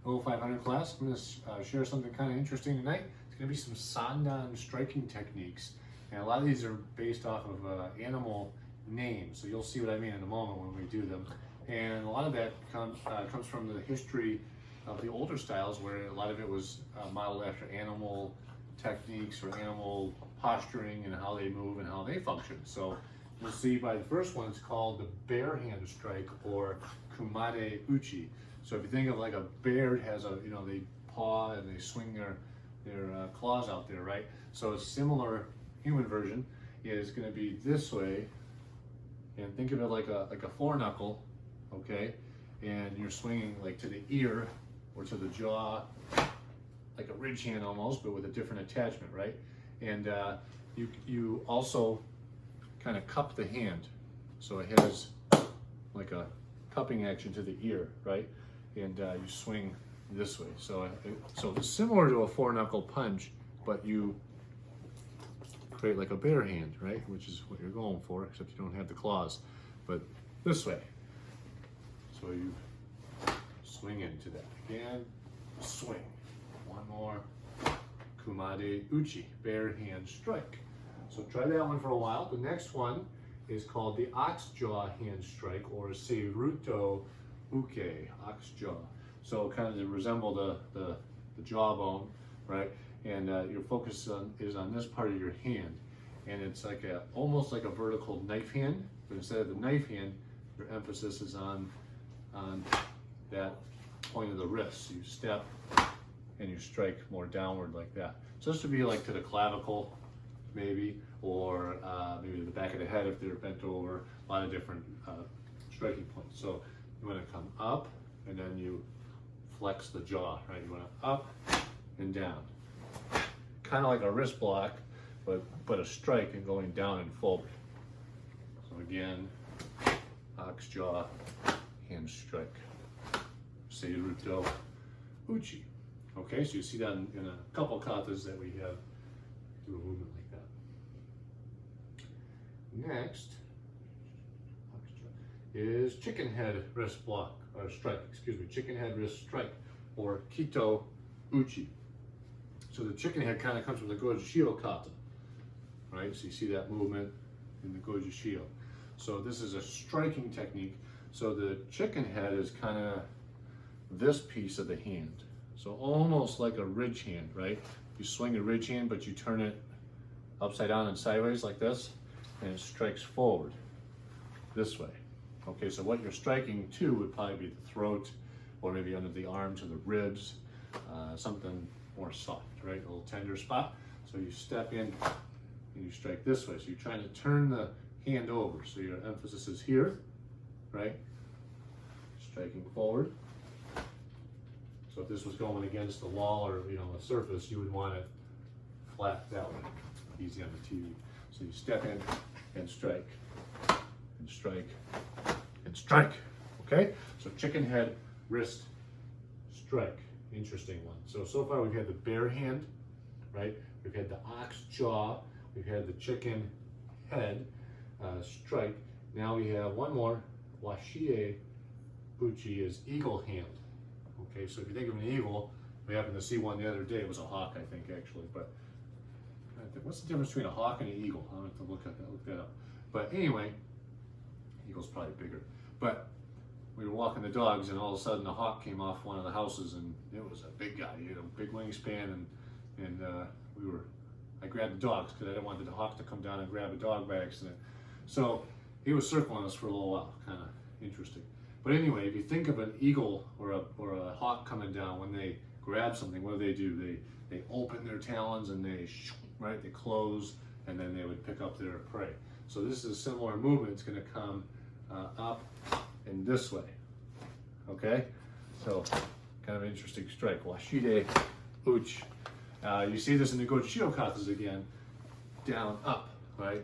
0500 class. I'm going to share something kind of interesting tonight. It's going to be some Sandan striking techniques. And a lot of these are based off of animal names. So you'll see what I mean in a moment when we do them. And a lot of that comes from the history of the older styles, where a lot of it was modeled after animal techniques or animal posturing and how they move and how they function. So you'll see by the first one, it's called the bare hand strike, or kumade uchi. So if you think of like a bear, it has a, they paw and they swing their claws out there, right? So a similar human version is going to be this way, and think of it like a four knuckle, okay? And you're swinging like to the ear or to the jaw, like a ridge hand almost, but with a different attachment, right? And you also kind of cup the hand, so it has like a cupping action to the ear, right? And you swing this way. So it's similar to a four knuckle punch, but you create like a bare hand, right? Which is what you're going for, except you don't have the claws, but this way. So you swing into that. Again, swing. One more. Kumade uchi, bare hand strike. So try that one for a while. The next one is called the ox jaw hand strike, or seiruto uke, ox jaw. So kind of to resemble the jawbone, right? And your focus is on this part of your hand. And it's like almost like a vertical knife hand, but instead of the knife hand, your emphasis is on that point of the wrist. So you step and you strike more downward like that. So this would be like to the clavicle, maybe, or maybe to the back of the head if they're bent over. A lot of different striking points. So you want to come up, and then you flex the jaw, right? You want to up and down, kind of like a wrist block, but a strike and going down and forward. So again, ox jaw, hand strike, seiruto uchi. Okay, so you see that in a couple katas that we have do a movement like that. Next is chicken head wrist block, or strike, excuse me, chicken head wrist strike, or kito uchi. So the chicken head kind of comes from the Goju-shio kata, right? So you see that movement in the Goju-shio. So this is a striking technique. So the chicken head is kind of this piece of the hand. So almost like a ridge hand, right? You swing a ridge hand, but you turn it upside down and sideways like this, and it strikes forward this way. Okay, so what you're striking to would probably be the throat, or maybe under the arms or the ribs, something more soft, right? A little tender spot. So you step in and you strike this way. So you're trying to turn the hand over. So your emphasis is here, right? Striking forward. So if this was going against the wall or a surface, you would want it flat that way. Easy on the TV. So you step in and strike, and strike, and strike. Okay? So chicken head, wrist, strike. Interesting one. So far we've had the bare hand, right? We've had the ox jaw. We've had the chicken head strike. Now we have one more. Washie uchi is eagle hand. Okay, so if you think of an eagle, we happened to see one the other day. It was a hawk, I think, actually. But what's the difference between a hawk and an eagle? I'll have to look that up. But anyway, eagle's probably bigger. But we were walking the dogs, and all of a sudden, a hawk came off one of the houses, and it was a big guy. He had a big wingspan, and I grabbed the dogs because I didn't want the hawk to come down and grab a dog by accident. So he was circling us for a little while, kind of interesting. But anyway, if you think of an eagle or a hawk coming down, when they grab something, what do? They open their talons and they close, and then they would pick up their prey. So this is a similar movement. It's going to come up and this way. Okay, so kind of an interesting strike. Washide uchi. You see this in the Goju-shio katas again, down up, right?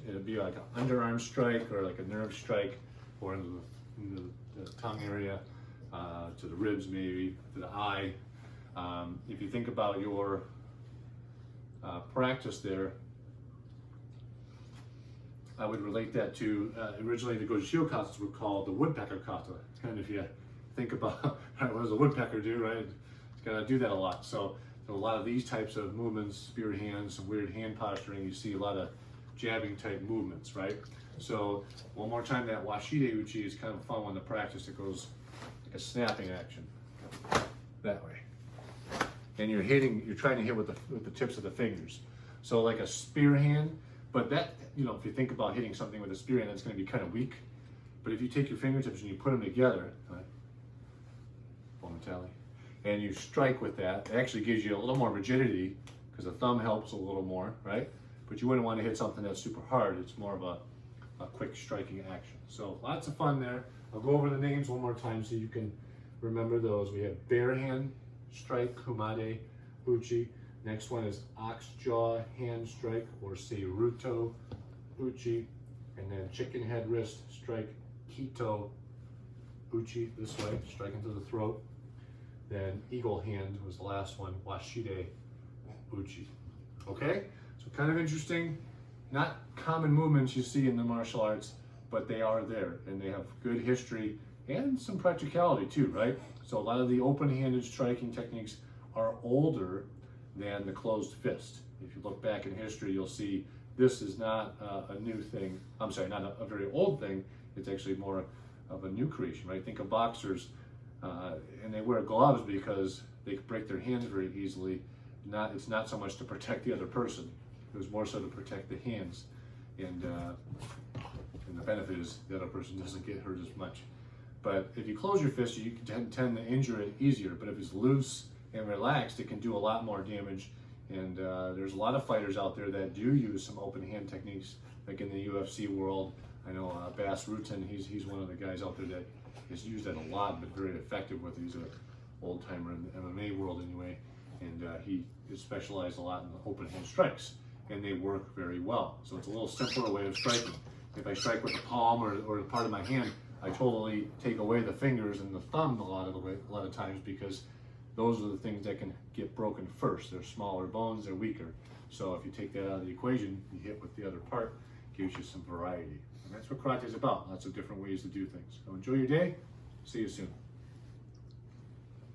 It'd be like an underarm strike or like a nerve strike, or in the tongue area, to the ribs maybe, to the eye. If you think about your practice there, I would relate that to, originally the Goju-shio katas were called the woodpecker kata. And if you think about right, what does a woodpecker do, right? It's got to do that a lot. So a lot of these types of movements, spear hands, some weird hand posturing, you see a lot of jabbing type movements, right? So one more time, that washide uchi is kind of a fun one to practice. It goes like a snapping action that way. And you're trying to hit with the tips of the fingers. So like a spear hand, but that, you know, if you think about hitting something with a spear hand, that's going to be kind of weak. But if you take your fingertips and you put them together, and you strike with that, it actually gives you a little more rigidity because the thumb helps a little more, right? But you wouldn't want to hit something that's super hard. It's more of a quick striking action. So lots of fun there. I'll go over the names one more time so you can remember those. We have bare hand strike, kumade uchi. Next one is ox jaw hand strike, or seiruto uchi. And then chicken head wrist strike, kito uchi, this way, striking to the throat. Then eagle hand was the last one, washide uchi. Okay, so kind of interesting, not common movements you see in the martial arts, but they are there, and they have good history and some practicality too, right? So a lot of the open-handed striking techniques are older than the closed fist. If you look back in history, you'll see this is not a new thing. I'm sorry, not a very old thing. It's actually more of a new creation, right? Think of boxers, and they wear gloves because they break their hands very easily. It's not so much to protect the other person. It was more so to protect the hands, and the benefit is the other person doesn't get hurt as much. But if you close your fist, you can tend to injure it easier. But if it's loose and relaxed, it can do a lot more damage. And there's a lot of fighters out there that do use some open hand techniques, like in the UFC world. I know Bas Rutten, he's one of the guys out there that has used that a lot, but very effective with it. He's an old timer in the MMA world anyway, and he is specialized a lot in the open hand strikes, and they work very well. So it's a little simpler way of striking. If I strike with the palm or a part of my hand, I totally take away the fingers and the thumb a lot of times, because those are the things that can get broken first. They're smaller bones, they're weaker. So if you take that out of the equation, you hit with the other part, gives you some variety. And that's what karate is about, lots of different ways to do things. So enjoy your day, see you soon.